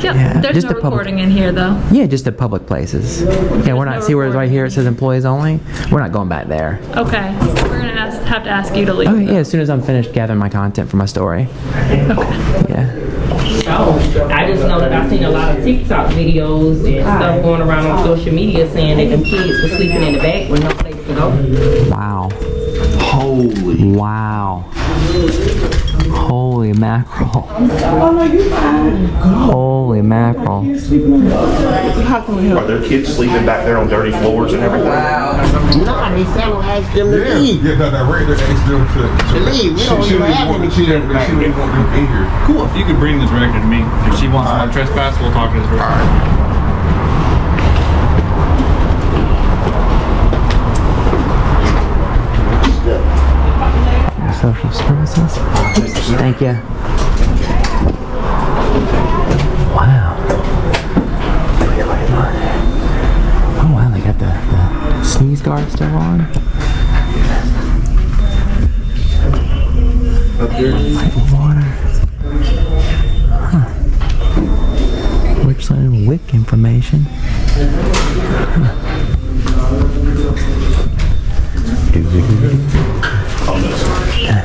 Yep. Yeah, There's just no the public- recording in here, though. Yeah, just at public places. Yeah, we're not, see where right here it says employees only? We're not going back there. Okay. We're going to have to ask you to leave. Okay, yeah, as soon as I'm finished gathering my content for my story. Okay. Yeah. I just know that I've seen a lot of TikTok videos and stuff going around on social media saying that them kids were sleeping in the back with no place to go. Wow. Holy. Wow. Holy mackerel. Holy mackerel. Are there kids sleeping back there on dirty floors and everything? Nah, they said ask them to leave. Yeah, no, director asked them to leave. We don't She even really have want any she children back really want them in here. Cool, if you could bring the director to me. If she wants to trespass, we'll talk to the director. Social services. Thank you. Wow. Oh wow, they got the sneeze guard still on. Up here. Pipe of water. Huh. Richland WIC information. Huh.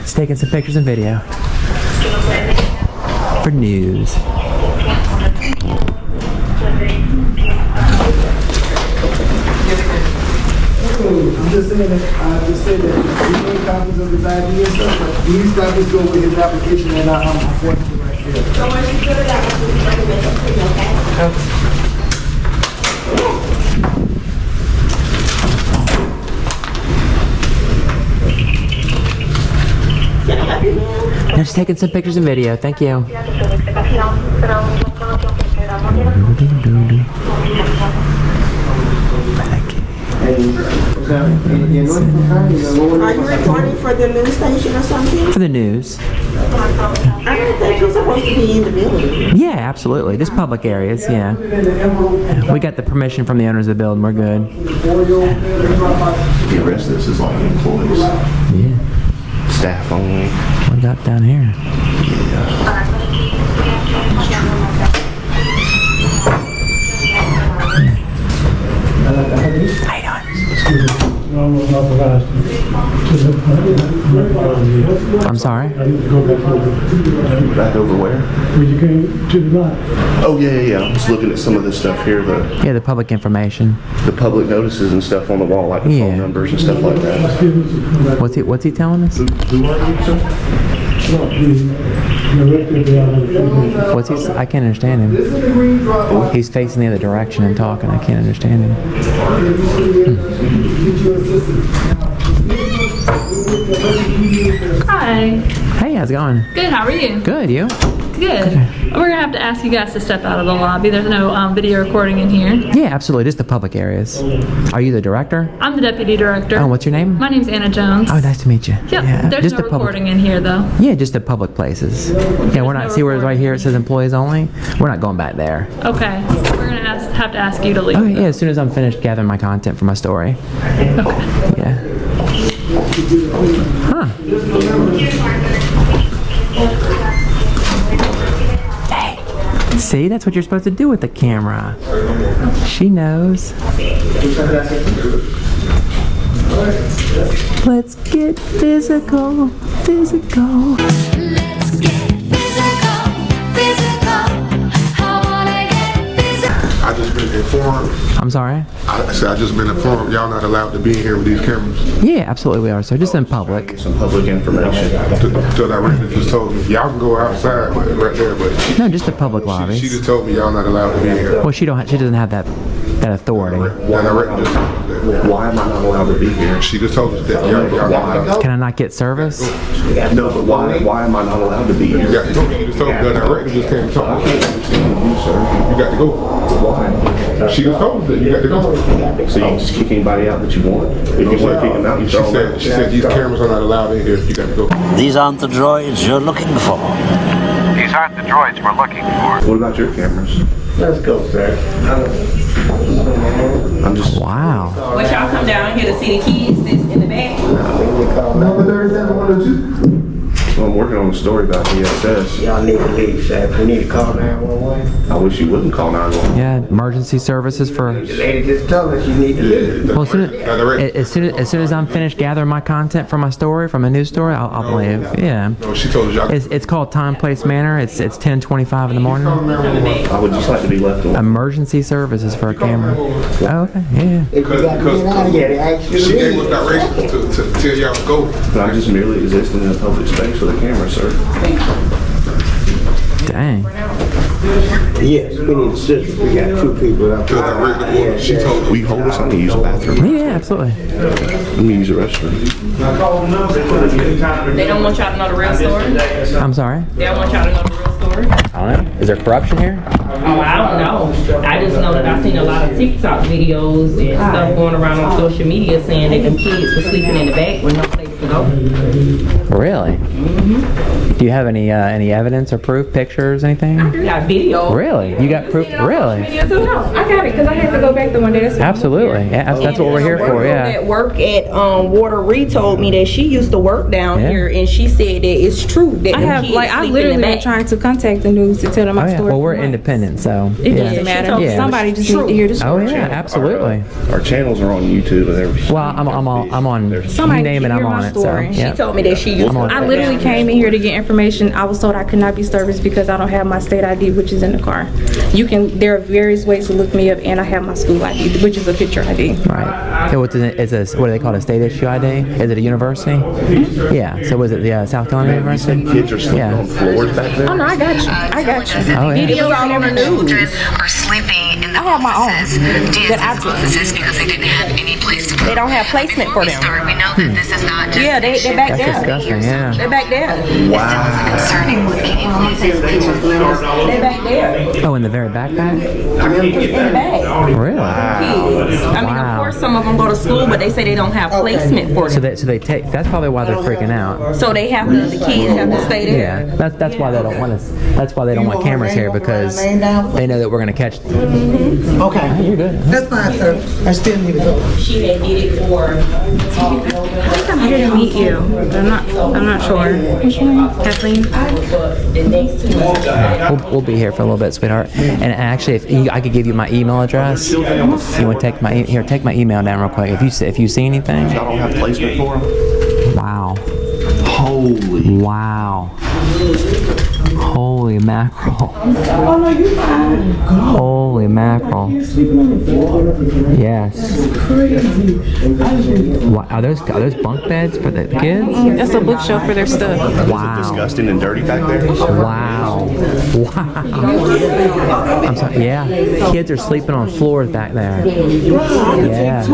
It's taking some pictures and video for news. I'm just saying that, I just said that we made copies of his ID and stuff, but these copies go with his application and I'm pointing to right here. So when you fill it out, we'll recommend it to you, okay? Just taking some pictures and video. Thank you. Are you reporting for the news station or something? For the news. I don't think you're supposed to be in the building. Yeah, absolutely. Just public areas, yeah. We got the permission from the owners of the building. We're good. The rest of this is all employees. Yeah. Staff only. What we got down here? How you doing? I'm sorry? Back over where? Oh, yeah. I'm just looking at some of this stuff here, Yeah, the public information. the public notices and stuff on the wall, like the Yeah. phone numbers and stuff like that. What's he telling us? Who are you, sir? What's he? I can't understand him. He's facing the other direction and talking. I can't understand him. Hi. Hey, how's it going? Good, how are you? Good, you? Good. We're going to have to ask you guys to step out of the lobby. There's no video recording in here. Yeah, absolutely. Just the public areas. Are you the director? I'm the deputy director. Oh, what's your name? My name's Anna Jones. Oh, nice to meet you. Yep. Yeah. There's just no the public. recording in here, though. Yeah, just at public places. Yeah, we're not. no See where right here it recording. says employees only? We're not going back there. Okay. We're going to have to ask you to leave. Okay, yeah, as soon as I'm finished gathering my content for my story. Okay. Yeah. Huh. Hey, see, that's what you're supposed to do with the camera. She knows. Let's get physical, physical. Let's get physical, physical. I wanna get physical. I just been informed. I'm sorry? I said I just been informed y'all not allowed to be here with these cameras. Yeah, absolutely we are, sir. Just in public. Some public information. So director just told me y'all can go outside right there, but No, just the public she lobbies. just told me y'all not allowed to be here. Well, she doesn't have that authority. The director just told me that. Why am I not allowed to be here? She just told us that y'all not allowed. Can I not get service? No, but why am I not allowed to be here? You got to go. You just told me the director just came and told me. You, sir. You got to go. Why? She just told me that you got to go. So you can just kick anybody out that you want? If you want to kick them out, you She throw them out. said these cameras are not allowed in here. You got to go. These aren't the droids you're looking for. These aren't the droids we're looking for. What about your cameras? Let's go, sir. I'm just... Wow. What y'all come down here to see the kids that's in the back? Number 37, 102. Well, I'm working on a story about DSS. Y'all need to leave, sir. We need to call 911. I wish you wouldn't call 911. Yeah, emergency services for. The lady just told us you need to leave. Well, as soon as I'm finished gathering my content for my story, from a news story, I'll leave. Yeah. No, she told us y'all. It's called Time, Place, Manner. It's 10:25 in the morning. I would just like to be left alone. Emergency services for a camera. Oh, okay. Yeah. If you got to get out of here, they ask you to She gave leave. us directions to tell y'all to go. But I'm just merely existing in a public space with a camera, sir. Dang. Yes, we need assistance. We got 2 people up To the director order. She told Will you hold this? I need to use the bathroom. Yeah, absolutely. Let me use the restroom. They don't want y'all to know the real story? I'm sorry. They don't want y'all to know the real story? I don't know. Is there corruption here? Oh, I don't know. I just know that I've seen a lot of TikTok videos and stuff going around on social media saying that them kids were sleeping in the back with no place to go. Really? Do you have any evidence or proof, pictures, anything? Got video. Really? You got proof? Really? No, I got it because I had to go back the one day. Absolutely. Yeah, that's what we're here for. Yeah. That work at Water Reed told me that she used to work down Yeah. here, and she said that it's true that I them have, kids like, I sleep in literally the been back. trying to contact the news to tell them Oh my yeah. story. Well, we're independent, so. It yeah. doesn't matter. Yeah. Somebody just needs to hear the Oh story. yeah, absolutely. Our channels are on YouTube and everything. Well, I'm on. Somebody You name it, can I'm hear on my it. So. story. Yeah. She told me that she used I'm on to it. I literally came in here to get information. I was told I could not be serviced because I don't have my state ID, which is in the car. There are various ways to look me up, and I have my school ID, which is a picture ID. Right. So what do they call it, a state issue ID? Is it a university? Mm-hmm. Yeah. So was it the South Carolina University? Kids are sleeping Yeah. on floors back there. Oh no, I got you. I got you. Oh yeah. Videos all over the news. Are sleeping in the I have my own DSS that I took. offices because they didn't have any place to go. They don't have placement for them. Start, we know that this is not just Yeah, they back That's there. disgusting. Yeah. They back there. concerning. Can you please explain to us? They back there. Oh, in the very backpack? In the back. Really? Kids. I mean, Wow. of course, some of them go to school, but they say they don't have placement for So them. they take. That's probably why they're freaking out. So they have to. The kids have to stay there. Yeah, that's why they don't want us. That's why they don't want cameras here, because they know that we're gonna catch them. Okay. You're good. That's fine, sir. I still need to go. She had did it for. I think I'm here to meet you, but I'm not sure. What's your name? Kathleen. The next 2 months. We'll be here for a little bit, sweetheart. And actually, I could give you my email address. You want to take my take my email down real quick. If you see anything. Y'all don't have placement for them? Wow. Holy. Wow. Holy mackerel. Holy mackerel. Yes. Are those bunk beds for the kids? That's a bookshelf for their stuff. Wow. Disgusting and dirty back there. Wow. Wow. I'm sorry. Yeah. Kids are sleeping on floors back there. Yeah.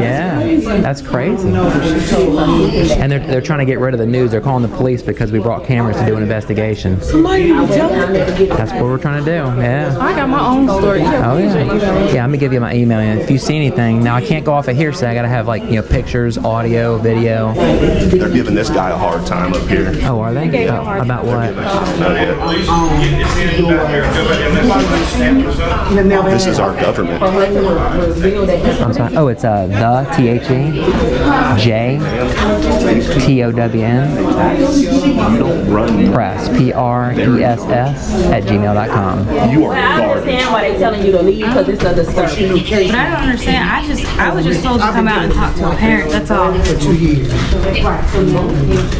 Yeah. That's crazy. And they're trying to get rid of the news. They're calling the police because we brought cameras to do an investigation. That's what we're trying to do. Yeah. I got my own story. Oh yeah. Yeah, I'm gonna give you my email, and if you see anything, now I can't go off of hearsay. I gotta have pictures, audio, video. They're giving this guy a hard time up here. Oh, are they? Oh, about what? This is our government. I'm sorry. Oh, it's the THEJTOWN press PRESS@gmail.com. You are I garbage. understand why they're telling you to leave because it's a discussion. But I don't understand. I was just told to come out and talk to a parent. That's all. For 2 years.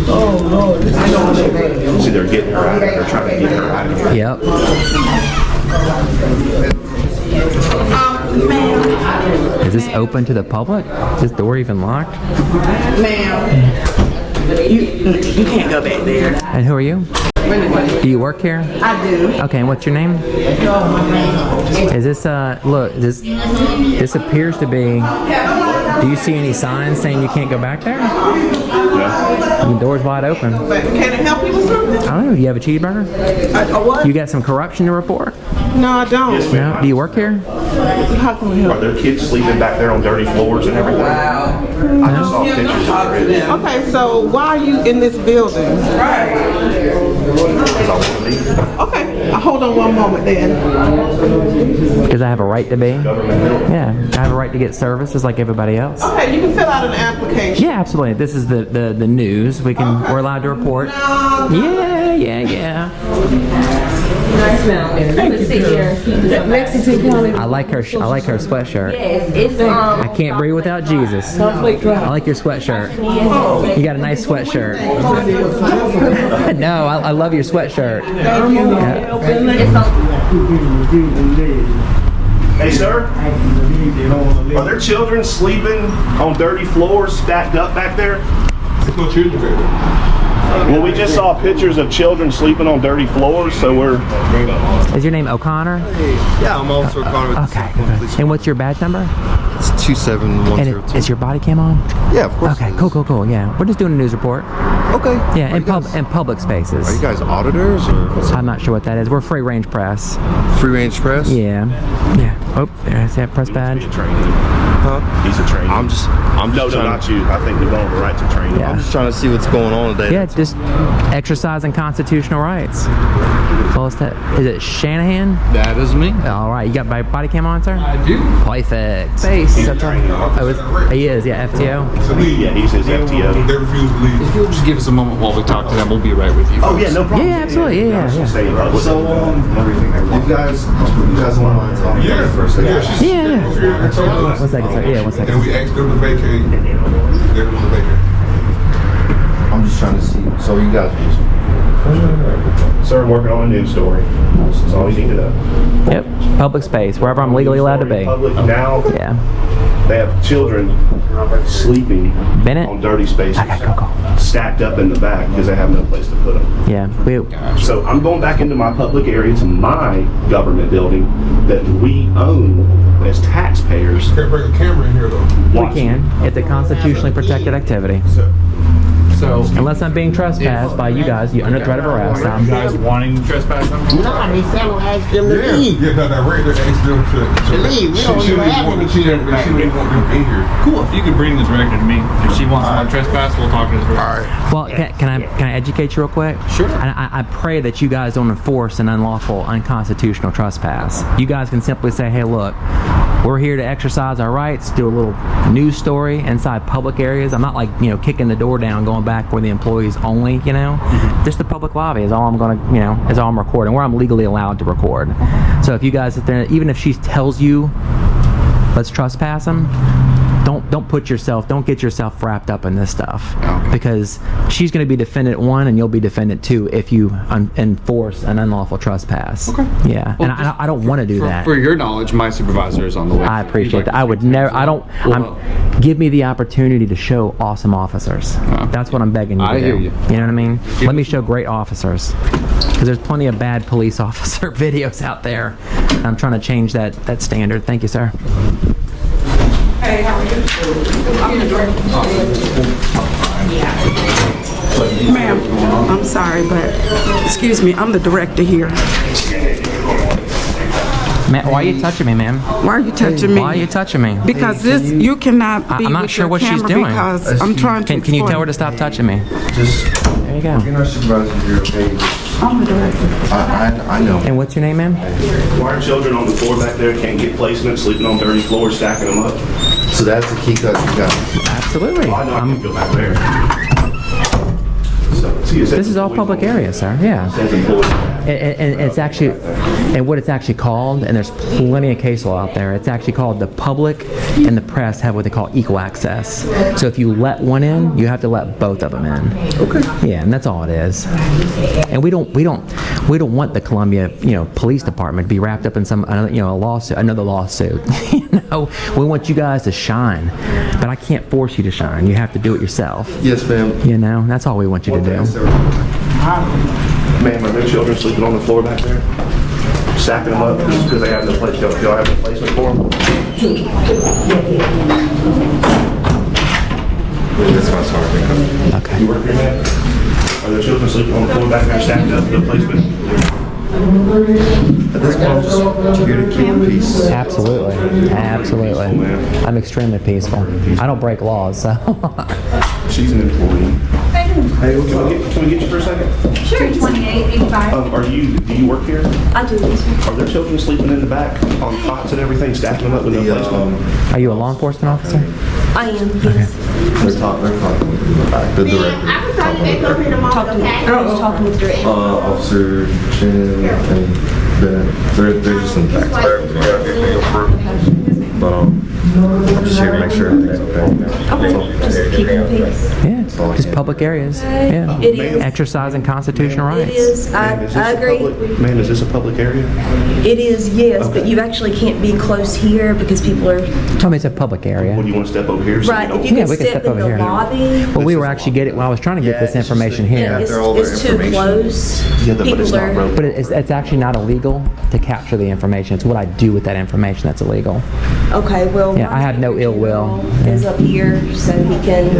Oh, Lord. See, they're getting her out of here. They're trying to get her out of here. Yep. Is this open to the public? Is this door even locked? Ma'am. You can't go back there. And who are you? Do you work here? I do. Okay, and what's your name? Is this look, this appears to be, do you see any signs saying you can't go back there? The door's wide open. But can I help you with something? I don't know, do you have a cheeseburger? A what? You got some corruption to report? No, I don't. No? Do you work here? How can we help? Are there kids sleeping back there on dirty floors and everything? I just saw pictures of it. Okay, so why are you in this building? Because I want to leave. Okay, hold on one moment then. Because I have a right to be. Yeah, I have a right to get services like everybody else. Okay, you can fill out an application. Yeah, absolutely. This is the news. We're allowed to report. Yeah. Nice mountain. Let's sit here and keep it up. Lexington County. I like her sweatshirt. Yes, it's I can't breathe without Jesus. I like your sweatshirt. You got a nice sweatshirt. No, I love your sweatshirt. Hey, sir, are there children sleeping on dirty floors stacked up back there? There's no children there. Well, we just saw pictures of children sleeping on dirty floors, so we're... Is your name O'Connor? Yeah, I'm Officer O'Connor with Okay, good. And what's your badge number? It's 27102. And is your body cam on? Yeah, of course. Okay, cool. Yeah, we're just doing a news report. Okay. Yeah, in public spaces. Are you guys auditors or? I'm not sure what that is. We're free range press. Free range press? Yeah. Oh, there's that press badge. Huh? He's a trainer. I'm just No, not you. I think they're going the right to training. Yeah. I'm just trying to see what's going on today. Yeah, just exercising constitutional rights. Well, is it Shanahan? That is me. All right, you got my body cam on, sir? I do. Perfect. Face. He is, yeah, FTO. Yeah, he says FTO. They refuse to leave. If you'll just give us a moment while we talk to them, we'll be right with you. Oh, yeah, no problem. Yeah, absolutely, yeah. So, you guys want to talk Yeah, first? Yeah. One second, sir. Yeah, one second. And we asked them to vacate. They're going to vacate. I'm just trying to see. So you guys. Sir, I'm working on a news story. That's all you need to know. Yep, public space, wherever I'm legally allowed to be. Public now, Yeah. they have children sleeping Bennett? on dirty spaces. Okay, go. Stacked up in the back because they have no place to put them. Yeah, So I'm going back into my public area, to my government building that we own as taxpayers. Can't bring a camera in here though. we can. It's a constitutionally protected activity. So, Unless I'm being trespassed by you guys, you're under threat of arrest. are you guys wanting to trespass them? No, they said we'll ask them to leave. Yeah, no, right there asked them to leave. We don't even have any. She didn't want them in here. Cool. If you could bring this director to me. If she wants someone to trespass, we'll talk to the director. Well, can I educate you real quick? Sure. I pray that you guys don't enforce an unlawful, unconstitutional trespass. You guys can simply say, hey, look, we're here to exercise our rights, do a little news story inside public areas. I'm not like, kicking the door down, going back where the employees only, Just the public lobby is all I'm going to, is all I'm recording, where I'm legally allowed to record. So if you guys, even if she tells you, let's trespass them, don't get yourself wrapped up in this stuff. Okay. Because she's going to be defendant 1 and you'll be defendant 2 if you enforce an unlawful trespass. Okay. Yeah. Well, and I don't want to do that. For your knowledge, my supervisor is on the way. I appreciate that. I would never, give me the opportunity to show awesome officers. That's what I'm begging you to do. I hear you. You know what I mean? Let me show great officers. Because there's plenty of bad police officer videos out there. I'm trying to change that standard. Thank you, sir. Hey, how are you? I'm the director. Ma'am, I'm sorry, but excuse me, I'm the director here. Why are you touching me, ma'am? Why are you touching me? Why are you touching me? Because you cannot be I'm not with sure your what she's camera doing. because I'm trying to Can you tell her to stop touching me? Just. There you go. We're our supervisor here, okay? I'm the director. I know. And what's your name, ma'am? Why are children on the floor back there, can't get placement, sleeping on dirty floors, stacking them up? So that's the key cut you got. Absolutely. Well, I know I can go back there. This is all public area, sir. Yeah. And it's actually, and what it's actually called, and there's plenty of case law out there, it's actually called the public and the press have what they call equal access. So if you let one in, you have to let both of them in. Okay. Yeah, and that's all it is. And we don't want the Columbia, police department to be wrapped up in some, another lawsuit. We want you guys to shine, but I can't force you to shine. You have to do it yourself. Yes, ma'am. That's all we want you to do. Ma'am, are there children sleeping on the floor back there? Stacking them up just because they have no place. Y'all have a placement for them? That's my sorry. Okay. You work here, ma'am? Are there children sleeping on the floor back there, stacked up, no placement? At this point, I'm just here to keep peace. Absolutely. I'm extremely peaceful. I don't break laws, so. She's an employee. Hey, can we get you for a second? Sure. 2885. Do you work here? I do. Are there children sleeping in the back on cots and everything, stacking them up with no place to them? Are you a law enforcement officer? I am, yes. They're talking the director. Talking with the director. Officer Chen and Bennett. They're just in the back. But I'm just here to make sure everything's okay. Just keeping the peace. Yeah, just public areas. Yeah. It is. Exercising constitutional It rights. is. I agree. Man, is this a public area? It is, yes, but you actually can't be close here because people are. Tell me it's a public area. What do you want to step over here? So Right, we if don't- you can we can step step in over the here. lobby. Well, we were actually getting. Well, I was trying to get this information here. It's all their too information. close. Yeah, but it's People not are. broken. But it's actually not illegal to capture the information. It's what I do with that information that's illegal. Okay, well. Yeah, I have no ill will. Is up here, so he can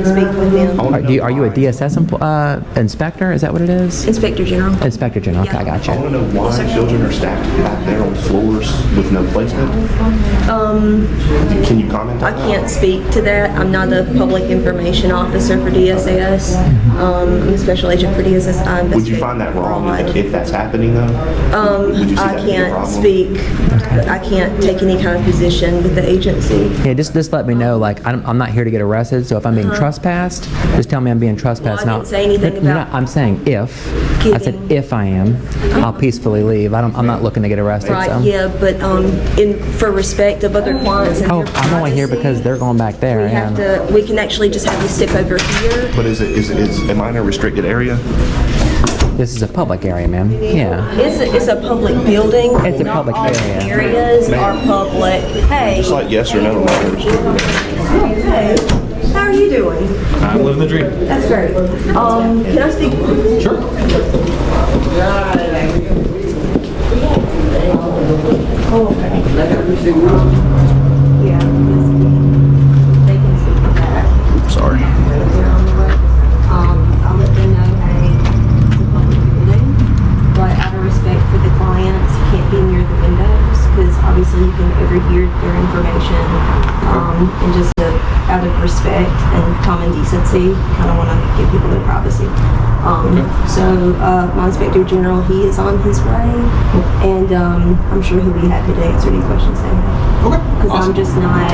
speak with them. Are you a DSS inspector? Is that what it is? Inspector General. Inspector General. Okay, I got I want you. to know why children are stacked back there on floors with no placement. Can you comment on I that? can't speak to that. I'm not a public information officer for DSS. I'm a special agent for DSS. I Would you investigate find that wrong fraud. if that's happening though? Would you see I that as a can't problem? speak. I can't take any kind of position with the agency. Yeah, just let me know. Like, I'm not here to get arrested. So if I'm being trespassed, just tell me I'm being trespassed. Well, I didn't say anything No, about I'm saying if. I said getting- if I am, I'll peacefully leave. I'm not looking to get arrested. Right, So. yeah, but for respect of other clients and Oh, their I'm only here privacy, because they're going back there. we have Yeah. to. We can actually just have you step over here. But am I in a restricted area? This is a public area, ma'am. Yeah. It's a public building. It's a Not public all area. Areas are public. Hey. Just like yes or no. Hey. How are you doing? I'm living the dream. That's great. Can I speak? Sure. Oh, okay. Yeah. They can speak to that. Sorry. I'll let them know, hey, it's a public building, but out of respect for the clients, you can't be near the windows, because obviously you can overhear their information, and just out of respect and common decency, kind of want to give people their privacy. So my Inspector General, he is on his way, and I'm sure he'll be happy to answer any questions they have. Okay. Because I'm just not,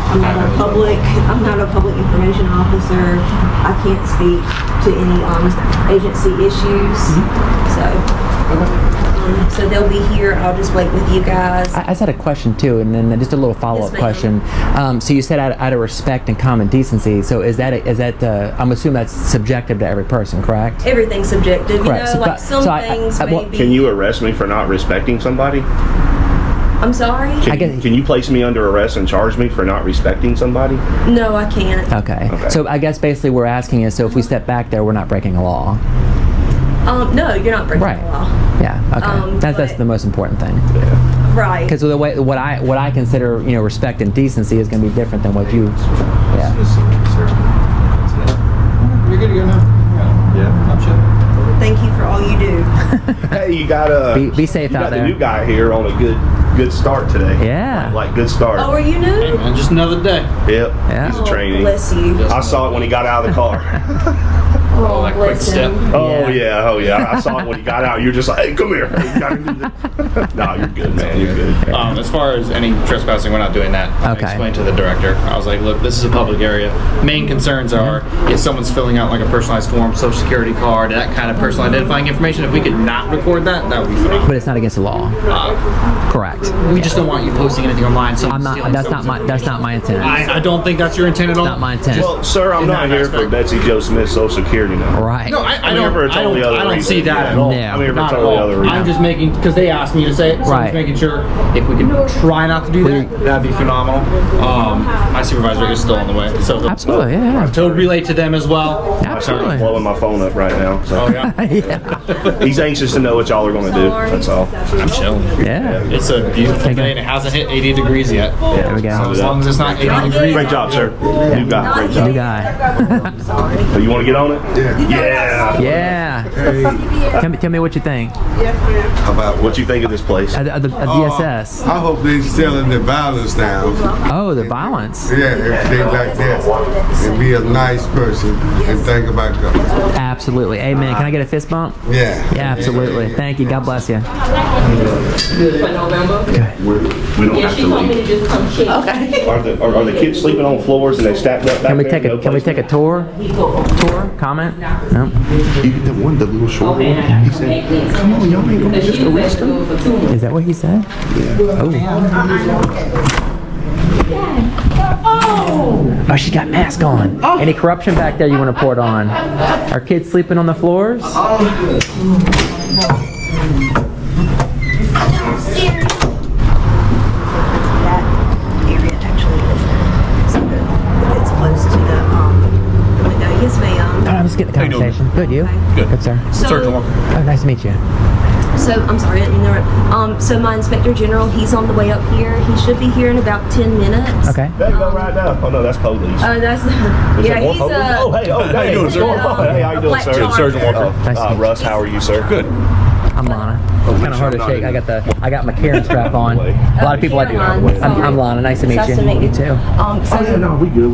I'm not a public information officer. I can't speak to any agency issues. So they'll be here. I'll just wait with you guys. I just had a question too, and then just a little follow-up Yes, question. So you said out of respect and common decency. So is that I'm assuming that's subjective to every person, correct? Everything's subjective. Correct. You know, like some things may be. Can you arrest me for not respecting somebody? I'm sorry? Can you place me under arrest and charge me for not respecting somebody? No, I can't. Okay. So I guess basically we're asking is, so if we step back there, we're not breaking a law. No, you're not breaking Right. the law. Yeah. Okay. That's the most important thing. Right. Because the way what I consider respect and decency is going to be different than what you. Yeah. You're good to go now. Yeah. I'm chill. Thank you for all you do. Hey, you got be safe you out got there. the new guy here on a good start today. Yeah. Like good start. Oh, are you new? Hey man, just another day. Yep. Yeah. He's a trainee. Bless you. I saw it when he got out of the car. Oh, that quick bless step. him. Oh yeah. I saw it when he got out. You're just like, hey, come here. You gotta do this. No, you're good, man. You're good. As far as any trespassing, we're not doing that. Okay. I explained to the director. I was like, look, this is a public area. Main concerns are if someone's filling out like a personalized form, social security card, that kind of personal identifying information. If we could not record that, that would be phenomenal. But it's not against the law. Correct. We just don't want you posting anything online. I'm not. That's not my intent. I don't think that's your intent at all. Not my intent. Well, sir, I'm In not that here for aspect. Betsy Joe Smith's Social Security number. Right. No, I I'm here don't. for a totally other I don't reason. see that at all. No. I'm here for a Not at totally all. other reason. I'm just making because they asked me to say it, so I'm Right. just making sure if we can try not to do that, that'd be phenomenal. My supervisor is still on the way, so Absolutely. Yeah. to relate to them as well. Absolutely. I'm blowing my phone up right now. So. Oh yeah, Yeah. He's anxious to know what y'all are going to do. That's all. I'm chilling. Yeah. It's a beautiful day and it hasn't hit 80 degrees yet. There we So go. as long as it's not 80 degrees. Great job, sir. New guy. Great job. New guy. So you want to get on it? Yeah. Yeah. Tell me what you think. About what you think of this place? The DSS. I hope they selling the violence down. Oh, the violence. Yeah, if they like that. And be a nice person and think about God. Absolutely. Amen. Can I get a fist bump? Yeah. Yeah, absolutely. Thank you. God bless you. For November? We don't Yeah, have she to told me leave. to just come check. Okay. Are the kids sleeping on floors and they stacked up back Can we there? take a No Can we place? take a tour? Comment? No. The little short one, he said, come on, y'all ain't gonna just arrest him. Is that what he said? Oh, she got mask on. Any corruption back there you want to report on? Are kids sleeping on the floors? It's close to the window. Yes, ma'am. I'm just getting the conversation. Good, you? Good, sir. Sergeant Walker. Oh, nice to meet you. So, I'm sorry, I didn't interrupt. So my Inspector General, he's on the way up here. He should be here in about 10 minutes. Okay. There you go right now. Oh no, that's police. That's, Is yeah, that more he's, police? Oh, hey, How you doing, sir? Hey, how you doing, Black sir? John. Sergeant Walker. Russ, how are you, sir? Good. I'm Lana. It's kind of hard to shake. I got my Karen strap on. A lot of people like. I'm Lana. Nice to meet you. Nice to meet you. too. We good.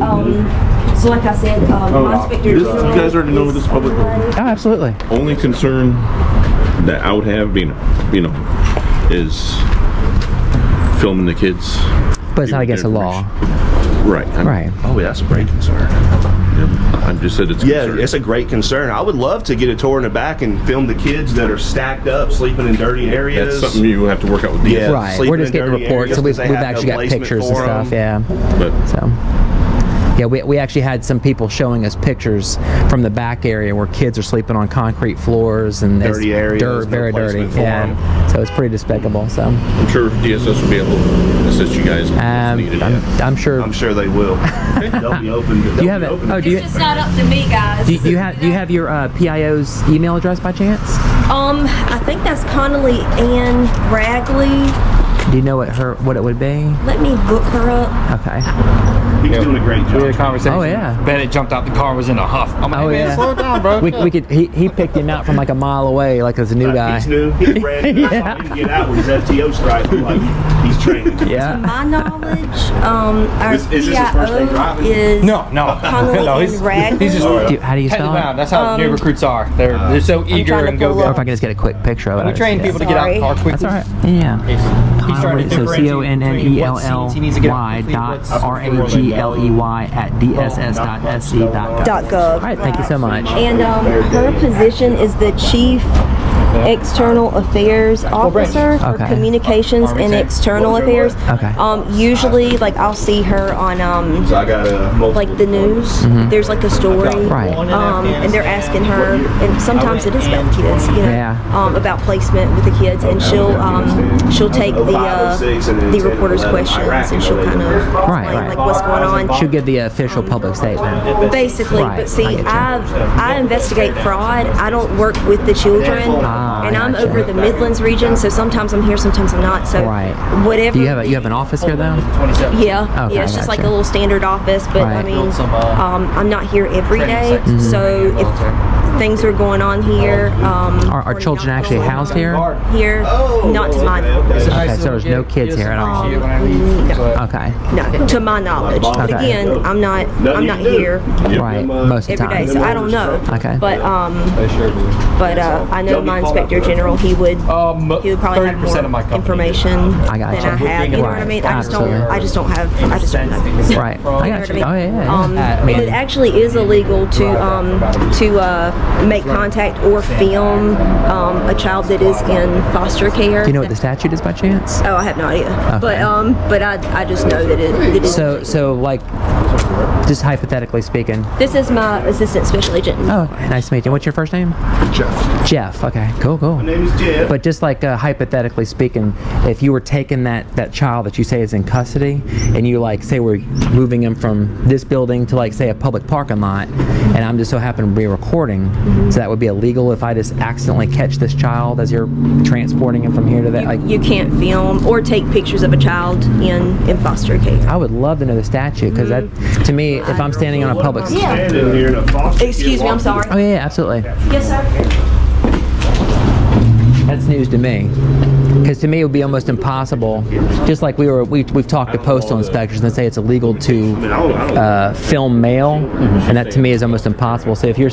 So like I said, my Inspector General. You guys already know this public. Oh, absolutely. Only concern that I would have, is filming the kids. But it's not against the law. Right. Right. Oh, that's a great concern. I just said it's a concern. It's a great concern. I would love to get a tour in the back and film the kids that are stacked up, sleeping in dirty areas. That's something you have to work out with DSS. Yeah, Right. sleeping We're just in getting dirty reports, areas so we've 'cause they have actually no got placement pictures and for stuff. 'em. Yeah. But So. Yeah, we actually had some people showing us pictures from the back area where kids are sleeping on concrete floors and Dirty it's areas, dirt, no very dirty. placement for Yeah, 'em. so it's pretty despicable. So I'm sure DSS will be able to assist you guys. if needed. I'm sure. I'm sure they will. They'll be open. Do you have it? Oh, do you? It's not up to me, guys. Do you have your PIO's email address by chance? I think that's Connolly Ann Ragley. Do you know what it would be? Let me look her up. Okay. He's doing a great job. We had a conversation. Oh, yeah. Bennett jumped out the car, was in a huff. I'm like, Oh, man, yeah. slow down, bro. We could. He picked him out from like a mile away, like as a new guy. He's new. He's brand new. Yeah. He didn't get out with his FTO stripe. I'm like, he's trained. To Yeah. my knowledge, our Is this his first day PIO driving? is No. Connolly No, Ann he's Ragley. just How do you tightly spell bound. it? That's how new recruits are. They're so eager trying to and go pull Or up. if I can just get a quick picture of it. We train people to get out of the car quickly. That's all right. Yeah. He's trying to So differentiate between what scenes he needs to get out CONNELLY quickly, what's- .RAGLEY@dss.sc.gov. .gov. All right, thank you so much. And her position is the Chief External Affairs Officer for Okay. Communications and External Affairs. Okay. Usually, like I'll see her on So I got a like the news. There's like a story, Right. and they're asking her, and sometimes it is about the kids, Yeah. about placement with the kids, and she'll take the reporter's questions, and she'll kind of Right, explain right. like what's going on. She'll give the official public statement. Basically, Right, but see, I get you. I investigate fraud. I don't work with the children, and I'm gotcha. over the Midlands region, so sometimes I'm here, sometimes I'm not. So Right. whatever. Do you have an office here though? Yeah, Okay, yeah, it's just like gotcha. a little standard office, but I Right. mean, I'm not here every day, so if things are going on here, Are children actually housed here? here, not to my knowledge. Okay, so there's no kids here at all. Okay. No, to my knowledge. But Okay. again, I'm not here Right. Most of the every time. day, so I don't know. Okay. But I know my Inspector General, he would probably have 30% of my more company. information I got than you. I have. You know what I Right. mean? I just don't Absolutely. know. I just don't know. Right. I You know got you. what I mean? Oh yeah. And it actually is illegal to make contact or film a child that is in foster care. Do you know what the statute is by chance? Oh, I have no idea. Okay. But I just know that it is. So like, just hypothetically speaking. This is my assistant special agent. Oh, nice to meet you. What's your first name? Jeff. Jeff. Okay. Cool. My name is Jeff. But just like hypothetically speaking, if you were taking that child that you say is in custody, and you like say we're moving him from this building to like say a public parking lot, and I'm just so happen to be recording, so that would be illegal if I just accidentally catch this child as you're transporting him from here to that. Like You can't film or take pictures of a child in foster care. I would love to know the statute because that to me if I'm standing on a public. Standing here in a foster Excuse kid me, I'm walking- sorry. Oh yeah, absolutely. Yes, sir. That's news to me. Because to me it would be almost impossible. Just like we've talked to postal inspectors and they say it's illegal to film mail, and that to me is almost impossible. So if you're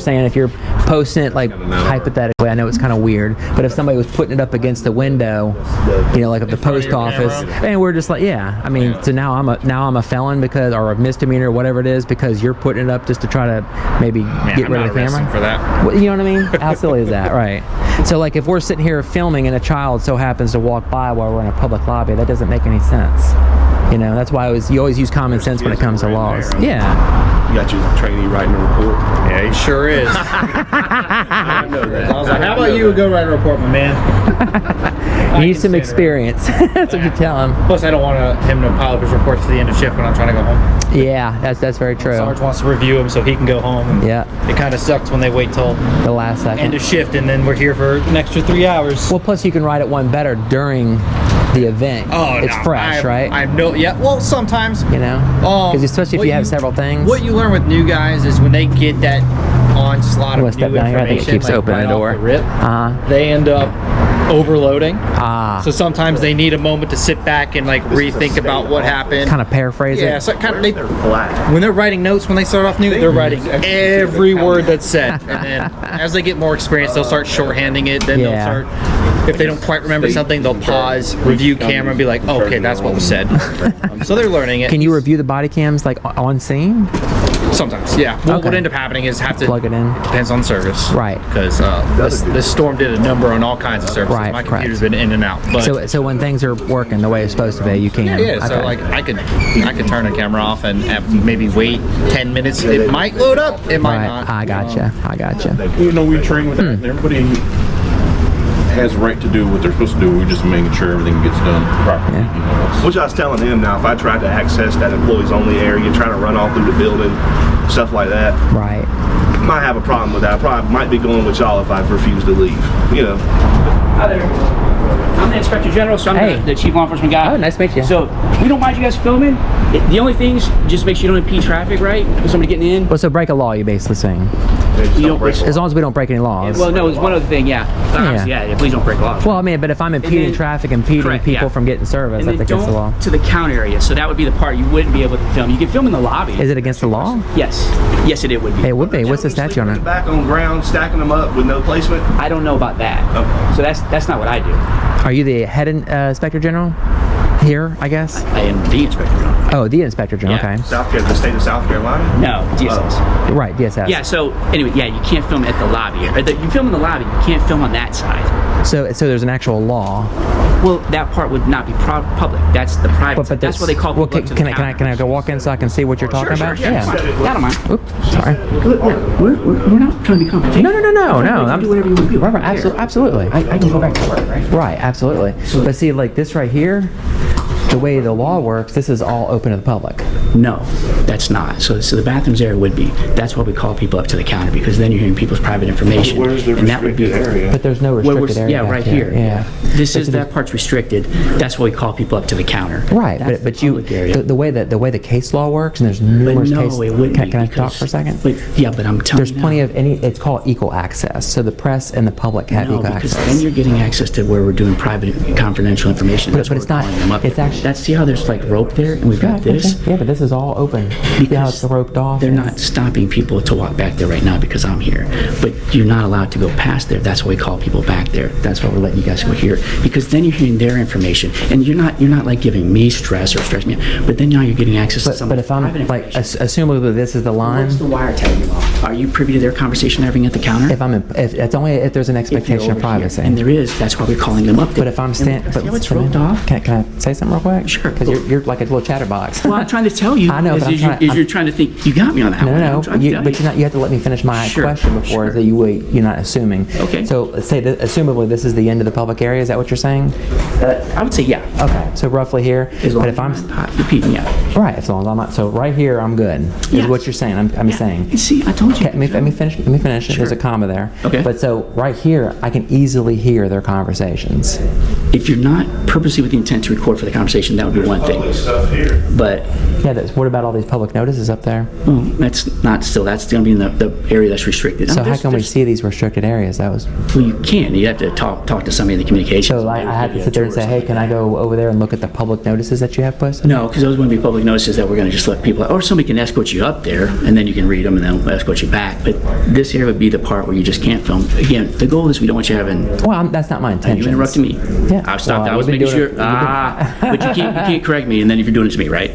posting it like hypothetically, I know it's kind of weird, but if somebody was putting it up against the window, like of the post office, and we're just like, yeah, I mean, so now I'm a felon because, or a misdemeanor, or whatever it is, because you're putting it up just to try to maybe get rid of the camera. For that. Well, you know what I mean? How silly is that, right? So like if we're sitting here filming and a child so happens to walk by while we're in a public lobby, that doesn't make any sense. That's why you always use common sense when it comes to laws. Yeah. You got your trainee writing a report. Yeah, he sure is. I know that. I was like, how about you go write a report, my man? You need some experience. That's what you tell him. Plus, I don't want him to pile up his reports to the end of shift when I'm trying to go home. Yeah, that's very true. Sarge wants to review them so he can go home. And yeah. It kind of sucks when they wait till the last second. End of shift, and then we're here for an extra 3 hours. Well, plus you can write it one better during the event. Oh, it's fresh, right? Well, sometimes. Because especially if you have several things. What you learn with new guys is when they get that onslaught of new information, I think it keeps opening the door. They end up overloading. So sometimes they need a moment to sit back and rethink about what happened. Kind of paraphrase it. Yeah, so when they're writing notes, when they start off new, they're writing every word that's said. And then as they get more experience, they'll start shorthanding it. Then they'll start, if they don't quite remember something, they'll pause, review camera, and be like, oh, okay, that's what was said. So they're learning it. Can you review the body cams on scene? Sometimes, yeah. What would end up happening is have to plug it in. It depends on the service, right? Because this storm did a number on all kinds of services. Right, my computer's been in and out. But so when things are working the way it's supposed to be, you can. Yeah. Okay. So I could turn the camera off and maybe wait 10 minutes. It might load up. It might not. I gotcha. We train with that. Everybody has a right to do what they're supposed to do. We're just making sure everything gets done properly. Which I was telling him now, if I tried to access that employees only area, trying to run all through the building, stuff like that, right, might have a problem with that. I probably might be going with y'all if I refuse to leave. Hi there. I'm the Inspector General, so I'm the Chief Law Enforcement guy. Oh, nice to meet you. So, we don't mind you guys filming. The only things, just make sure you don't impede traffic, right? With somebody getting in. Well, so break a law, you're basically saying. As long as we don't break any laws. Well, no, it's one other thing, yeah. Please don't break laws. Well, I mean, but if I'm impeding traffic, impeding people from getting service, that's against the law. To the counter area, so that would be the part you wouldn't be able to film. You can film in the lobby. Is it against the law? Yes. Yes, it would be. It would be. What's the statute on it? Back on ground, stacking them up with no placement? I don't know about that. Okay. So that's not what I do. Are you the head Inspector General here, I guess? I am the Inspector General. Oh, the Inspector General, okay. The state of South Carolina? No, DSS. Right, DSS. Yeah, so anyway, you can't film at the lobby. You film in the lobby, you can't film on that side. So there's an actual law. Well, that part would not be public. That's the private side. That's what they call people up to the counter. Can I go walk in so I can see what you're talking about? Sure, yeah. I don't mind. Oops, sorry. We're not trying to be confrontational. No. I'm do whatever you want to do. Right, absolutely. I can go back to work, right? Right, absolutely. But see, like this right here, the way the law works, this is all open to the public. No, that's not. So the bathrooms area would be. That's why we call people up to the counter, because then you're hearing people's private information. Where's the restricted area? But there's no restricted area. Yeah, right here. Yeah. That part's restricted. That's why we call people up to the counter. Right, but the way the case law works, and there's numerous cases. It wouldn't can I talk for a second? But I'm telling you. There's plenty of it's called equal access. So the press and the public have equal access. Because then you're getting access to where we're doing private confidential information. But it's not. It's actually. See how there's rope there, and we've got this. Okay. Yeah, but this is all open. See how it's roped off. They're not stopping people to walk back there right now because I'm here. But you're not allowed to go past there. That's why we call people back there. That's why we're letting you guys go here, because then you're hearing their information, and you're not giving me stress or stressing me. But then now you're getting access to some. But if I'm assumably this is the line. What's the wiretapping law? Are you privy to their conversation they're having at the counter? If it's only if there's an expectation of privacy. And there is. That's why we're calling them up there. But if I'm standing, see how it's roped off? Can I say something real quick? Sure. Because you're like a little chatterbox. Well, I'm trying to tell you. I know, but you're trying to think you got me on that one. No. But you have to let me finish my question before that you're not assuming. Okay. So let's say that assumably this is the end of the public area. Is that what you're saying? I would say yeah. Okay. So roughly here. But if I'm repeating, yeah. Right. As long as I'm not. So right here I'm good. Is what you're saying. I'm saying. See, I told you. Let me finish. Sure. There's a comma there. Okay. But so right here I can easily hear their conversations. If you're not purposely with the intent to record for the conversation, conversation, that would be one thing. But Yeah, what about all these public notices up there? well, that's going to be in the area that's restricted. So how can we see these restricted areas? That was. Well, you can. You have to talk to somebody in the communications. So like, I had to sit there and say, hey, can I go over there and look at the public notices that you have posted? No, because those wouldn't be public notices that we're going to just let people, or somebody can escort you up there, and then you can read them, and then they'll escort you back. But this here would be the part where you just can't film. Again, the goal is we don't want you having. Well, that's not my intention. You interrupted me. Yeah. I stopped. Well, I was we've been making doing sure. it- But you can't correct me, and then if you're doing it to me, right?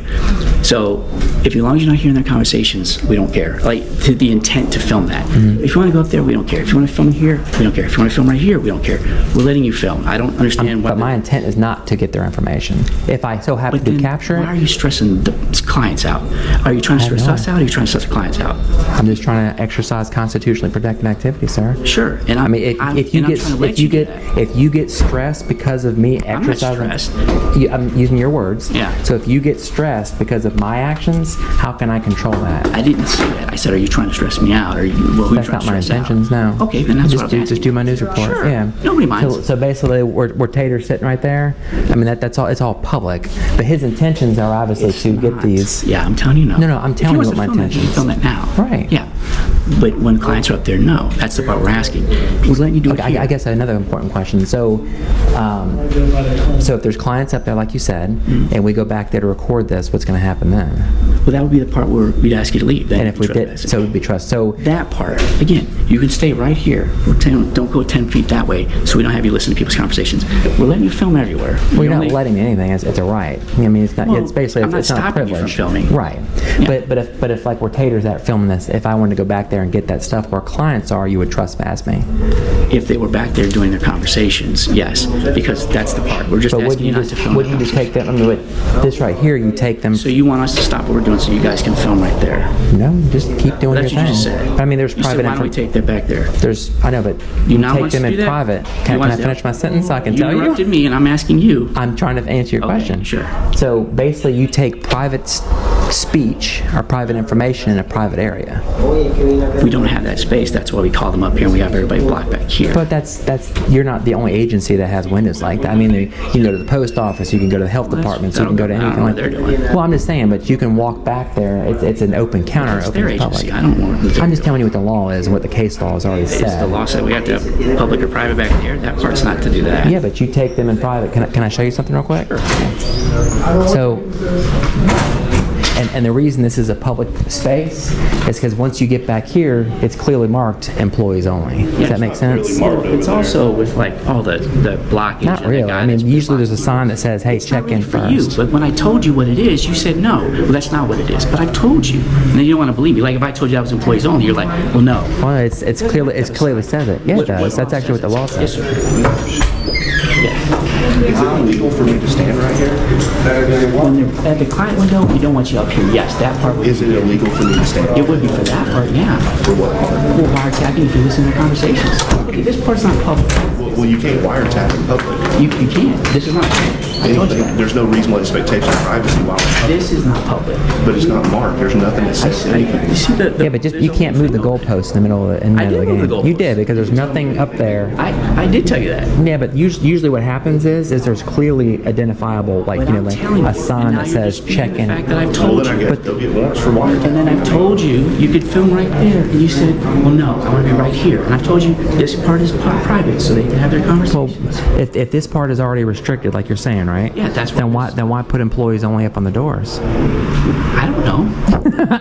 So, as long as you're not hearing their conversations, we don't care. Like, to the intent to film that. If you want to go up there, we don't care. If you want to film here, we don't care. If you want to film right here, we don't care. We're letting you film. I don't understand But my intent is not to get their information. If I so happen to capture why are you stressing the clients out? Are you trying to stress us out, or are you trying to stress the clients out? I'm just trying to exercise constitutionally protected activity, sir. Sure. And I mean, if you get stressed because of me exercising, I'm using your words. Yeah. So if you get stressed because of my actions, how can I control that? I didn't say that. I said, are you trying to stress me out? Or who That's not my intentions. No. Okay, then that's what I'm just do my news report. Sure. Yeah. Nobody minds. So basically, we're Tater's sitting right there. I mean, that's all. It's all public. But his intentions are obviously to get these. Yeah, I'm telling you no. No, I'm telling you what my intentions. Film it now. Right. Yeah. But when clients are up there, no. That's the part we're asking. We're letting you do it here. I guess another important question. So, so if there's clients up there, like you said, and we go back there to record this, what's going to happen then? Well, that would be the part where we'd ask you to leave. And if we did, so it would be trust. So that part, again, you can stay right here. We're telling, don't go 10 feet that way, so we don't have you listen to people's conversations. We're letting you film everywhere. Well, you're not letting me anything. It's a right. I mean, it's not. Well, It's basically I'm not it's not a stopping you privilege. from filming. Right. Yeah. But if like we're Taters at filming this, if I wanted to go back there and get that stuff where clients are, you would trespass me. If they were back there doing their conversations, yes, because that's the part. We're just But asking you not to film. wouldn't you just take them? I mean, this right here, you take them. So you want us to stop what we're doing so you guys can film right there? No, just keep doing That's your what you thing. just said. I mean, there's You said, private why don't we take that back there? I know, but you not take want us them to in do that? private. You Can want I us to- finish my sentence? I can You tell you. interrupted me, and I'm asking you. I'm trying to answer your question. Sure. So basically, you take private speech or private information in a private area. We don't have that space. That's why we call them up here, and we have everybody blocked back here. But you're not the only agency that has windows like that. I mean, you can go to the post office, you can go to the health departments, you can go to anything like that. Well, I'm just saying, but you can walk back there. It's an open counter, It's open their to public. agency. I don't want. I'm just telling you what the law is and what the case law has already Is said. the law said we have to have public or private back there? That part's not to do that. Yeah, but you take them in private. Can I show you something real quick? So, and the reason this is a public space is because once you get back here, it's clearly marked employees only. Does that make sense? It's also with like all the blockage. Not really. I mean, usually there's a sign that says, "Hey, check in For you, first." but when I told you what it is, you said no. Well, that's not what it is. But I told you, and then you don't want to believe me. Like if I told you I was employees only, you're like, well, no. Well, it clearly says it. Yeah, it does. That's actually what the law says. Yes, sir. Is it illegal for me to stand right here? When you're at the client window, we don't want you up here. Yes, that part. Is it illegal for me to stand? It would be for that part, yeah. For what part? Well, wiretapping if you listen to conversations. Okay, this part's not public. Well, you can't wiretap in public. You can't. This is not public. I told you that. There's no reasonable expectation of privacy while it's public. This is not public. But it's not marked. There's nothing that says anything. You see Yeah, but you can't move the goalposts in the middle of the game. You did because there's nothing up there. I did tell you that. Yeah, but usually what happens is there's clearly identifiable, like a sign that says check in. The fact that I've told you. But they'll get warrants for wiretap. And then I've told you you could film right there, and you said, well, no, I want to be right here. And I've told you this part is private, so they can have their conversations. Well, if this part is already restricted, like you're saying, right? Yeah, that's then why put employees only up on the doors? I don't know.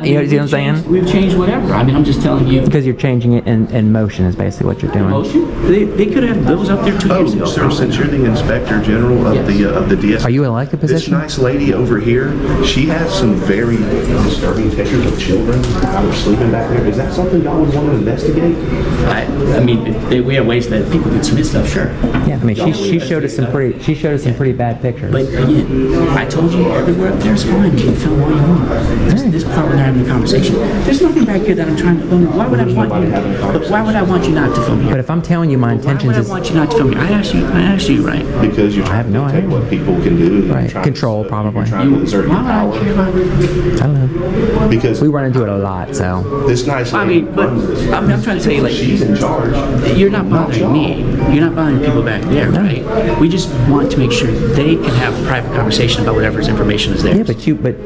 You see what I'm saying? We've changed whatever. I mean, I'm just telling you. Because you're changing it in motion is basically what you're doing. Motion? They could have those up there 2 years ago. Sir, since you're the Inspector General of the DSS, Are you elected this position? nice lady over here, she has some very disturbing pictures of children how they're sleeping back there. Is that something y'all would want to investigate? I mean, we have ways that people can submit stuff, sure. Yeah, I mean, she showed us some pretty bad pictures. But again, I told you everywhere up there is fine. You can film all you want. This part when they're having a conversation. There's nothing back here that I'm trying to film. Why would I want you? But why would I want you not to film here? But if I'm telling you my intentions Why would is... I want you not to film here? I asked you, right? Because you're trying to take what people can do. Right. Control, probably. You're trying to exert your power. I don't know. Because we run into it a lot, so... This nice lady I'm trying to tell you, like, she's in charge. You're not bothering me. You're not bothering people back there, right? We just want to make sure they can have a private conversation about whatever's information is there. Yeah, but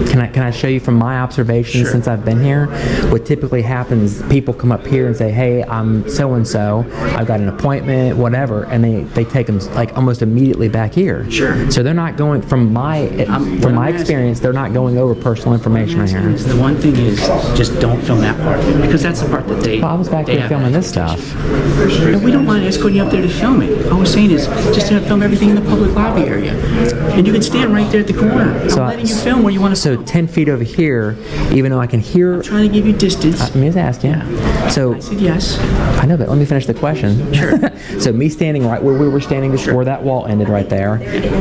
can I show you from my observations since I've been here? What typically happens, people come up here and say, hey, I'm so-and-so, I've got an appointment, whatever, and they take them like almost immediately back here. Sure. So they're not going, from my experience, they're not going over personal information right here. The one thing is, just don't film that part, because that's the part that they... Well, I was back here filming this stuff. No, we don't want to escort you up there to film it. All we're saying is, just to film everything in the public lobby area. And you can stand right there at the corner. So I'm letting you film where you want to. So 10 feet over here, even though I can hear... I'm trying to give you distance. Let me just ask you. So I said yes. I know, but let me finish the question. Sure. So me standing right where we were standing, where that wall ended right there,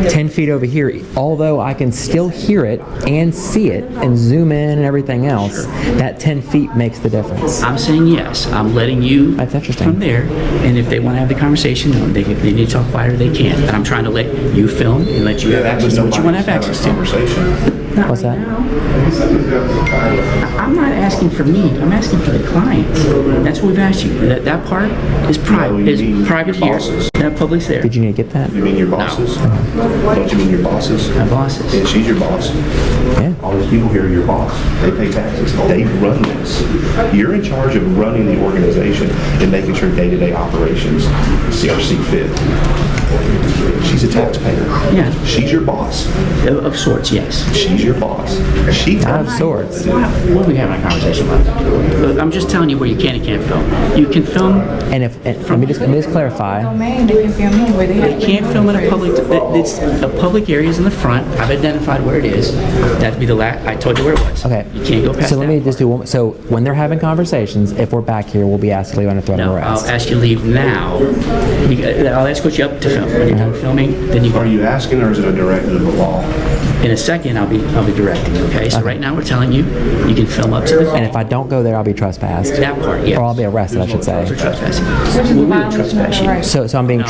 10 feet over here, although I can still hear it and see it and zoom in and everything else, that 10 feet makes the difference. I'm saying yes. I'm letting you That's interesting. from there. And if they want to have the conversation, they need to talk quieter, they can. And I'm trying to let you film and let you have access to what you want to have access to. What's that? I'm not asking for me. I'm asking for the clients. That's what we've asked you. That part is private. Is private here. That public's there. Did you need to get that? You mean your bosses? Don't you mean your bosses? My bosses. Yeah, she's your boss. Yeah. All these people here are your boss. They pay taxes. They run this. You're in charge of running the organization and making sure day-to-day operations see fit. She's a taxpayer. Yeah. She's your boss. Of sorts, yes. She's your boss. She Not of sorts. What are we having a conversation about? Look, I'm just telling you where you can and can't film. You can film. And let me just clarify. You can't film in a public. It's a public areas in the front. I've identified where it is. That'd be the last. I told you where it was. Okay. You can't go past. So let me just do one. So when they're having conversations, if we're back here, we'll be asked to leave under threat of arrest. I'll ask you to leave now. I'll escort you up to film. When you're done filming, then you go. Are you asking, or is it a directive of the law? In a second, I'll be directing you. Okay. So right now we're telling you you can film up to the. And if I don't go there, I'll be trespassed. That part, yeah. Or I'll be arrested, I should say. For trespassing. We will trespass you. So I'm being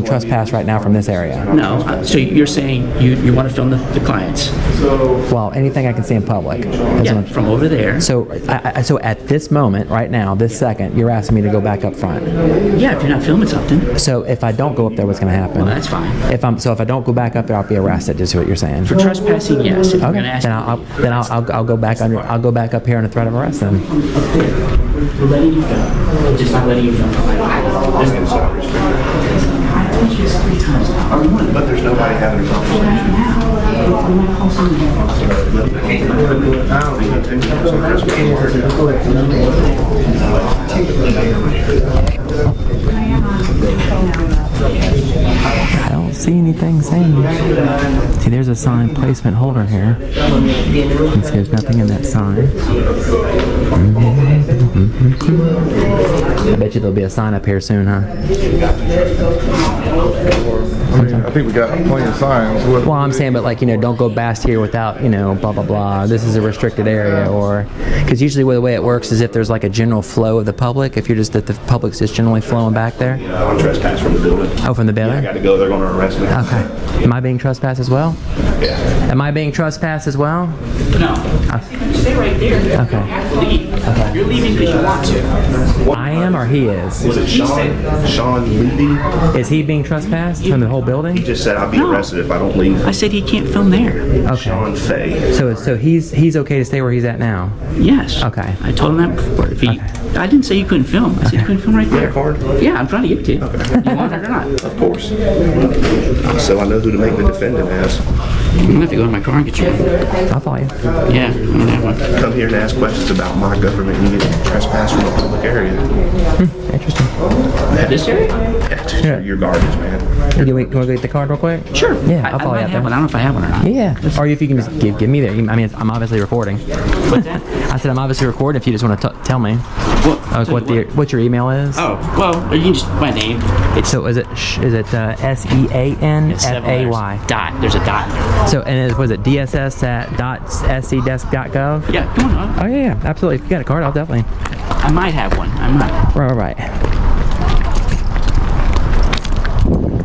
trespassed right now from this area. No. So you're saying you want to film the clients? Well, anything I can see in public. Yeah. From over there. So so at this moment, right now, this second, you're asking me to go back up front. Yeah. If you're not filming something. So if I don't go up there, what's going to happen? Well, that's fine. If I don't go back up there, I'll be arrested. Is what you're saying? For trespassing, yes. If Okay. ask Then I'll go back under. I'll go back up here under threat of arrest then. We're letting you film. We're just not letting you film. But there's nobody having a conversation. I don't see anything saying. See, there's a sign placement holder here. And there's nothing in that sign. I bet you there'll be a sign up here soon, huh? I think we got plenty of signs. Well, I'm saying, but like, don't go past here without, blah, blah, blah. This is a restricted area, or because usually the way it works is if there's like a general flow of the public, if you're just that the public's just generally flowing back there. Yeah, I'm trespassed from the building. Oh, from the building? Yeah, I got to go. They're going to arrest me. Okay. Am I being trespassed as well? Yeah. Am I being trespassed as well? No. Stay right there. Okay. You have to leave. Okay. You're leaving because you want to. I am, or he is? Was it Sean Levy? Is he being trespassed from the whole building? He just said I'll be arrested if I don't leave. I said he can't film there. Okay. Sean Fay. So he's okay to stay where he's at now? Yes. Okay. I told him that before. I didn't say you couldn't film. I said you couldn't film right there. Card? Yeah, I'm trying to give it to you. Okay. You want it or not? Of course. So I know who to make the defendant as. I'm going to have to go to my car and get you. I'll follow you. Yeah, I don't have one. Come here and ask questions about my government and you get trespassed from a public area. Interesting. This area? Yeah, your garbage, man. You want to go get the card real quick? Sure. Yeah, I'll follow you out there. I don't know if I have one or not. Yeah. Or if you can just give me there. I mean, I'm obviously recording. What's that? I said I'm obviously recording. If you just want to tell me what your email is. Oh, well, you can just my name. So is it SEANFAY? Dot. There's a dot. So and was it DSS.scdesk.gov? Yeah. Come on. Oh yeah, absolutely. If you got a card, I'll definitely. I might have one. I might. Right.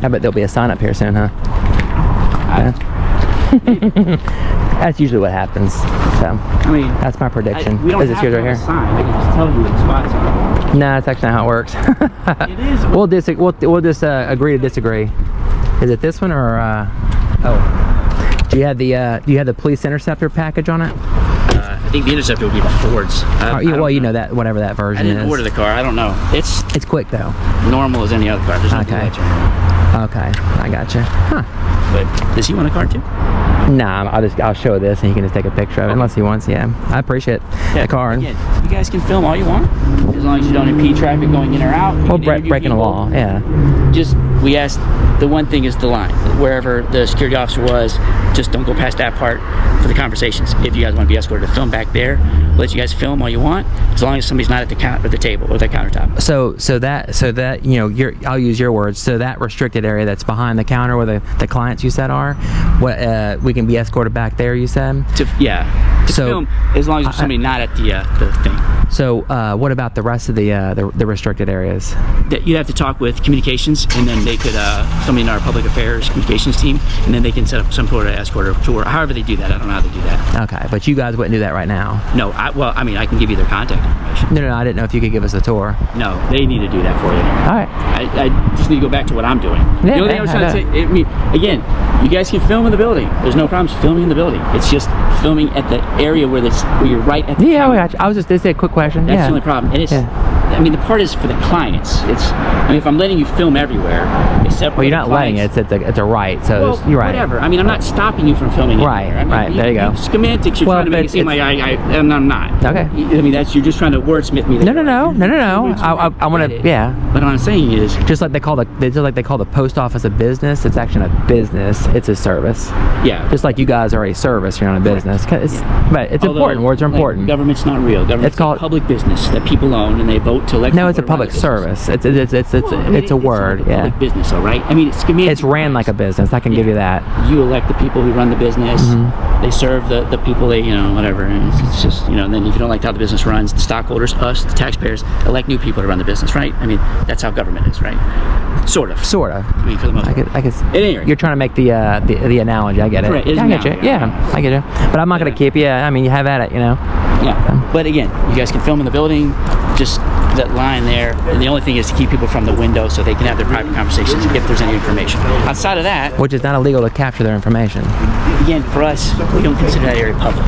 I bet there'll be a sign up here soon, huh? That's usually what happens. So, I mean, that's my prediction. We don't is this have yours to right have here? a sign. I can just tell you what the spots are. No, that's actually not how it works. It is. We'll just agree to disagree. Is it this one or? Oh, do you have the police interceptor package on it? I think the interceptor would be the Fords. Well, you know that whatever that version is. I didn't order the car. I don't know. It's quick though. Normal as any other car. There's no Okay, I gotcha. Huh. But does he want a car too? Nah, I'll show this and he can just take a picture of it unless he wants. Yeah, I appreciate the car. Again, you guys can film all you want as long as you don't impede traffic going in or out. Well, breaking the law. Yeah. Just we asked. The one thing is the line. Wherever the security officer was, just don't go past that part for the conversations. If you guys want to be escorted to film back there, let you guys film all you want, as long as somebody's not at the table or the countertop. So that you know, I'll use your words. So that restricted area that's behind the counter where the clients you said are, we can be escorted back there. You said. To film as long as there's somebody not at the thing. So what about the rest of the restricted areas? That you'd have to talk with communications, and then they could somebody in our public affairs communications team, and then they can set up some sort of escort or tour. However they do that, I don't know how they do that. Okay, but you guys wouldn't do that right now. No, I can give you their contact information. No, I didn't know if you could give us a tour. No, they need to do that for you. All right. I just need to go back to what I'm doing. Yeah, the only thing I was trying to say, again, you guys can film in the building. There's no problems filming in the building. It's just filming at the area where you're right at the counter. I got you. I was just, this is a quick question. That's the only problem. And it's, I mean, the part is for the clients. If I'm letting you film everywhere, except well, you're not letting it. It's a right. So you're right. Whatever. I mean, I'm not stopping you from filming. Right. Right. There you go. Semantics. You're trying to make it seem like and I'm not. Okay. I mean, you're just trying to wordsmith me. No. I want to. Yeah. But what I'm saying is, just like they call the post office a business. It's actually a business. It's a service. Yeah. Just like you guys are a service, you're not a business. But it's important. Words are important. Government's not real. Government's a public business that people own, and they vote to elect. No, it's a public service. It's a word. Yeah. Public business, all right. I mean, it's ran like a business. I can give you that. You elect the people who run the business. They serve the people they, whatever. And it's just, and then if you don't like how the business runs, the stockholders, us, the taxpayers, elect new people to run the business, right? I mean, that's how government is, right? Sort of. I mean, for the most part. I guess. You're trying to make the analogy. I get it. Correct. I get you. Yeah, I get you. But I'm not going to keep you. I mean, you have at it, Yeah. But again, you guys can film in the building. Just that line there, and the only thing is to keep people from the window so they can have their private conversations if there's any information. Outside of that, which is not illegal to capture their information. Again, for us, we don't consider that area public.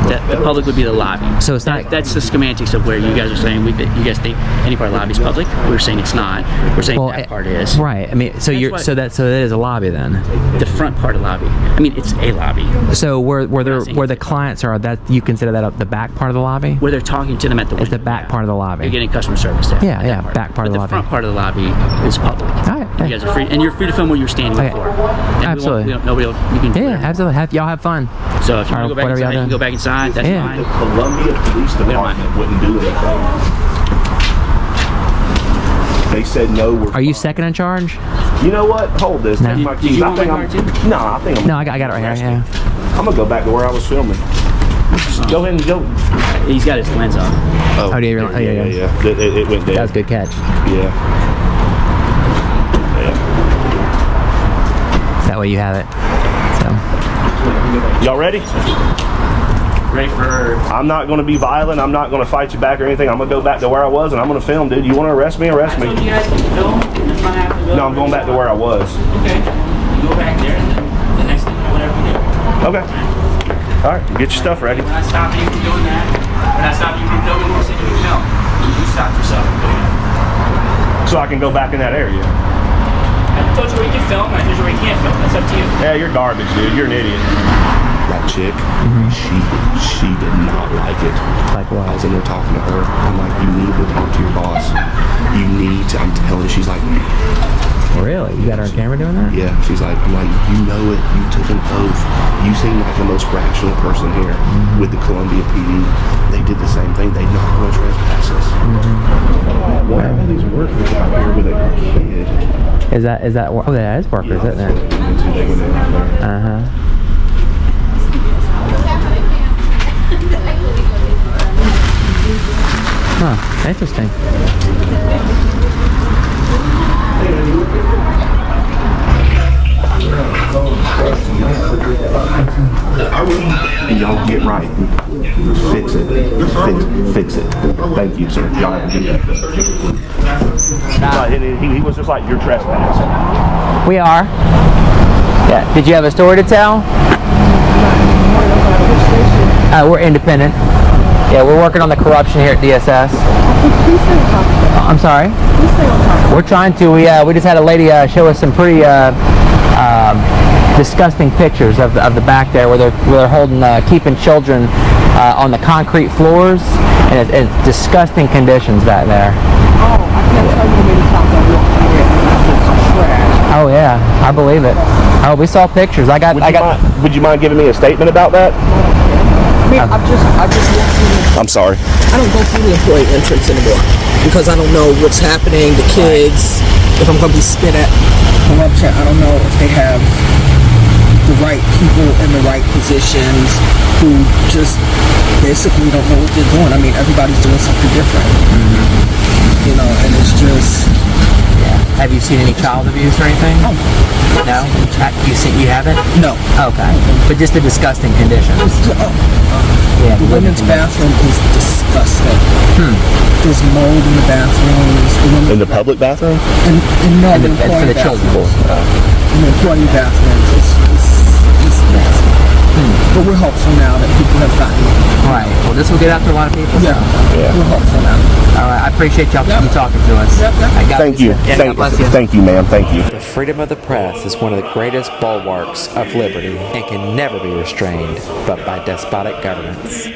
The public would be the lobby. So it's not. That's the schematics of where you guys are saying you guys think any part of the lobby is public. We're saying it's not. We're saying that part is. Right. I mean, so that is a lobby then. The front part of the lobby. I mean, it's a lobby. So where the clients are, that you consider that the back part of the lobby? Where they're talking to them at the window. It's the back part of the lobby. You're getting customer service there. Yeah, back part of the lobby. The front part of the lobby is public. All right. You guys are free, and you're free to film where you're standing before. Absolutely. You can. Yeah, absolutely. Y'all have fun. So if you want to go back inside, you can go back inside. That's fine. The Columbia Police Department wouldn't do anything. They said no. Are you second in charge? You know what? Hold this. No. My keys. I think I'm. No, I think I'm. No, I got it right here. Yeah. I'm gonna go back to where I was filming. Go ahead and go. He's got his lens on. Oh, yeah. It went dead. That was a good catch. Yeah. That way you have it. So. Y'all ready? Ready for... I'm not going to be violent. I'm not going to fight you back or anything. I'm going to go back to where I was and I'm going to film, dude. You want to arrest me? Arrest me. I told you guys to film. That's not have to go. No, I'm going back to where I was. Okay. You go back there and then the next thing, whatever you do. Okay. All right. Get your stuff ready. We're not stopping you from doing that. We're not stopping you from filming more than you can film. You stopped yourself from doing that. So I can go back in that area. I told you where you can film, and I told you where you can't film. That's up to you. Yeah, you're garbage, dude. You're an idiot. That chick, she did not like it. Like what? I was in there talking to her. I'm like, you need to talk to your boss. You need to. I'm telling you, she's like, Really? You got her on camera doing that? Yeah, she's like, I'm like, you know it, you took an oath. You seem like the most rational person here with the Columbia PD. They did the same thing. They not going to trespass us. Why are all these workers out here with a kid? Is that, oh, that is workers, isn't there? Uh-huh. Huh, interesting. Y'all get right. Fix it. Fix it. Thank you, sir. Y'all have a good day. He was just like, you're trespassing. We are. Yeah. Did you have a story to tell? We're independent. Yeah, we're working on the corruption here at DSS. I'm sorry? We're trying to. We just had a lady show us some pretty disgusting pictures of the back there where they're holding keeping children on the concrete floors, and it's disgusting conditions back there. Oh, I can't tell you how many times I walked through it and I just trash. Oh yeah, I believe it. Oh, we saw pictures. Would you mind giving me a statement about that? I mean, I just walked through. I'm sorry. I don't go through the employee entrance anymore because I don't know what's happening. The kids, if I'm going to be spit at corruption, I don't know if they have the right people in the right positions who just basically don't know what they're doing. I mean, everybody's doing something different. You know, and it's just. Yeah. Have you seen any child abuse or anything? No. No? You haven't? No. Okay. But just the disgusting conditions. Yeah, the women's bathroom is disgusting. There's mold in the bathrooms. In the public bathroom? No, in the employee bathrooms. In the employee bathrooms, it's nasty. But we're hopeful now that people have gotten it. Right. Well, this will get out to a lot of people. Yeah. We're hopeful now. All right. I appreciate y'all you talking to us. Thank you. Thank you, ma'am. Thank you. The freedom of the press is one of the greatest bulwarks of liberty and can never be restrained but by despotic governments.